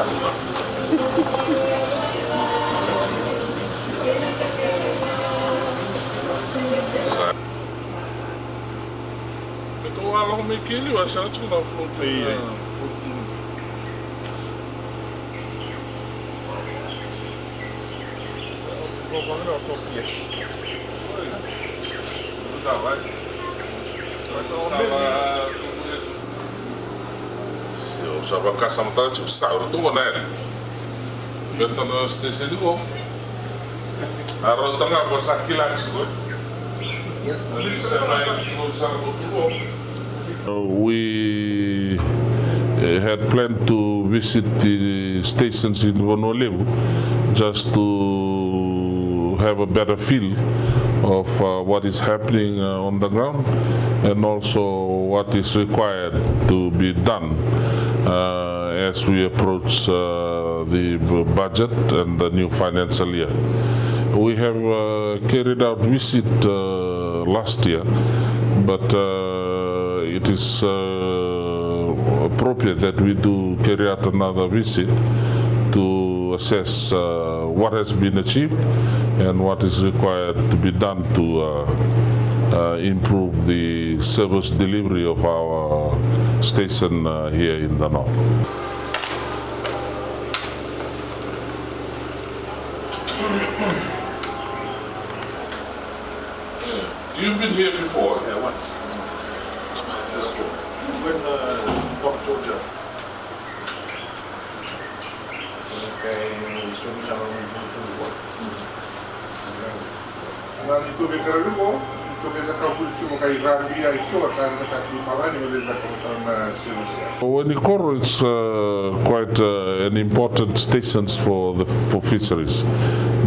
Ito wala ko may kili, wala siya na float. Iya. Yes. Давай. Usava casa mata cip saur tu mana? Bentar na stesen tu ko. Aro tengah bosak kilat ko. We had planned to visit the stations in Honolulu just to have a better feel of what is happening on the ground and also what is required to be done as we approach the budget and the new financial year. We have carried out visit last year, but it is appropriate that we do carry out another visit to assess what has been achieved and what is required to be done to improve the service delivery of our station here in the north. You've been here before? Yeah, once. That's true. When Port Georgia. Itu berkara dulu, itu biasa kau pun cuma kai rambi ai kau akan dekat di mana ni boleh tak kau service. Wainikoro is quite an important station for fisheries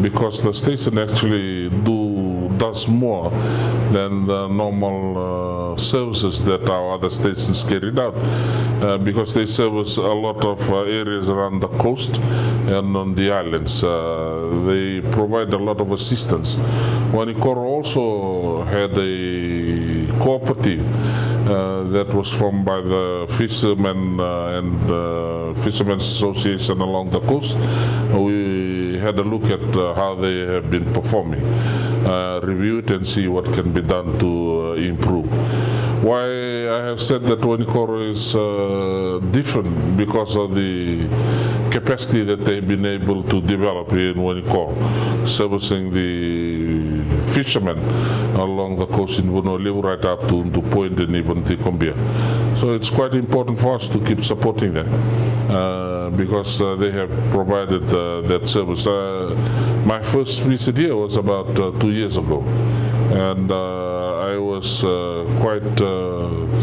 because the station actually does more than the normal services that our other stations carried out because they service a lot of areas around the coast and on the islands. They provide a lot of assistance. Wainikoro also had a cooperative that was formed by the fishermen and Fishermen's Association along the coast. We had a look at how they have been performing, review it and see what can be done to improve. Why I have said that Wainikoro is different because of the capacity that they've been able to develop in Wainikoro, servicing the fishermen along the coast in Honolulu right up to Point and even Tikombia. So it's quite important for us to keep supporting them because they have provided that service. My first visit here was about 2 years ago, and I was quite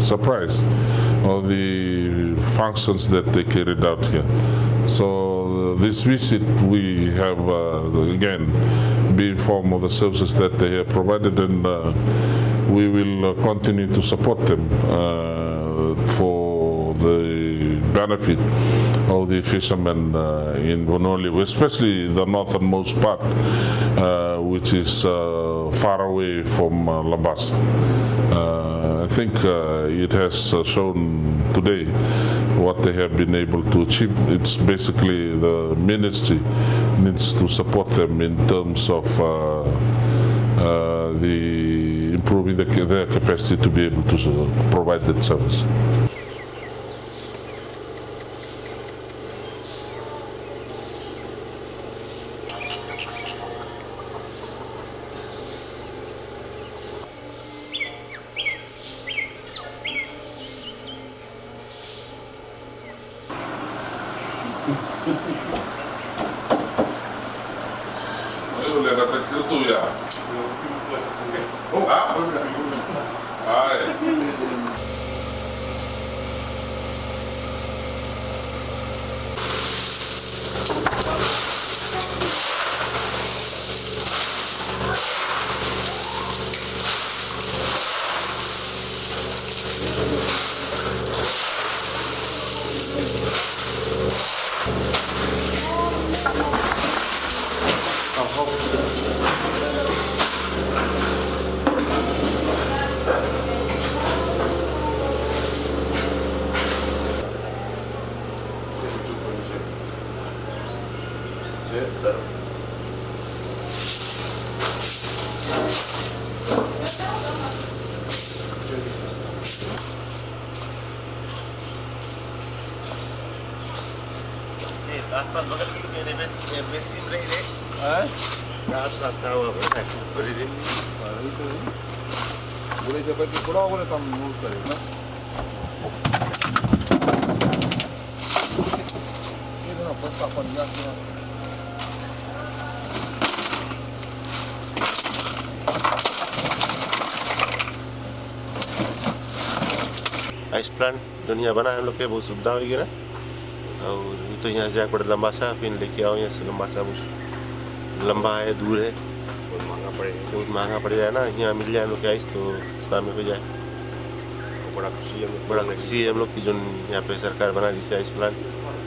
surprised of the functions that they carried out here. So this visit we have again been informed of the services that they have provided, and we will continue to support them for the benefit of the fishermen in Honolulu, especially the northernmost part, which is far away from Labasa. I think it has shown today what they have been able to achieve. It's basically the ministry needs to support them in terms of the improving their capacity to be able to provide that service. Eu lembro até que tu ia. Ah, आसपास बगल की मेरे बेसी में रही रे हैं आसपास का हुआ बड़ा बड़ी रे बुरे से पहले थोड़ा और कम मूव करे ना ये तो ना बस अपन जा के आइस प्लांट दुनिया बना है हम लोग के बहुत सुविधा होगी ना और तो यहाँ से जाकर पड़े लंबा सा फिर लेके आओ यहाँ से लंबा सा लंबा है दूर है बहुत महंगा पड़ जाए ना यहाँ मिल जाए हम लोग के आइस तो सस्ता में हो जाए बड़ा खुशी है हम लोग की जो यहाँ पे सरकार बना दी से आइस प्लांट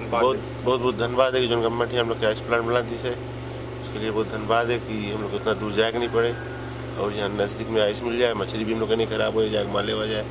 बहुत बहुत बहुत धन्यवाद है कि जो गवर्नमेंट है हम लोग के आइस प्लांट बना दी से उसके लिए बहुत धन्यवाद है कि हम लोग को इतना दूर जाए नहीं पड़े और यहाँ नज़दीक में आइस मिल जाए मछली भी हम लोग का नहीं खराब हो जाए माले हो जाए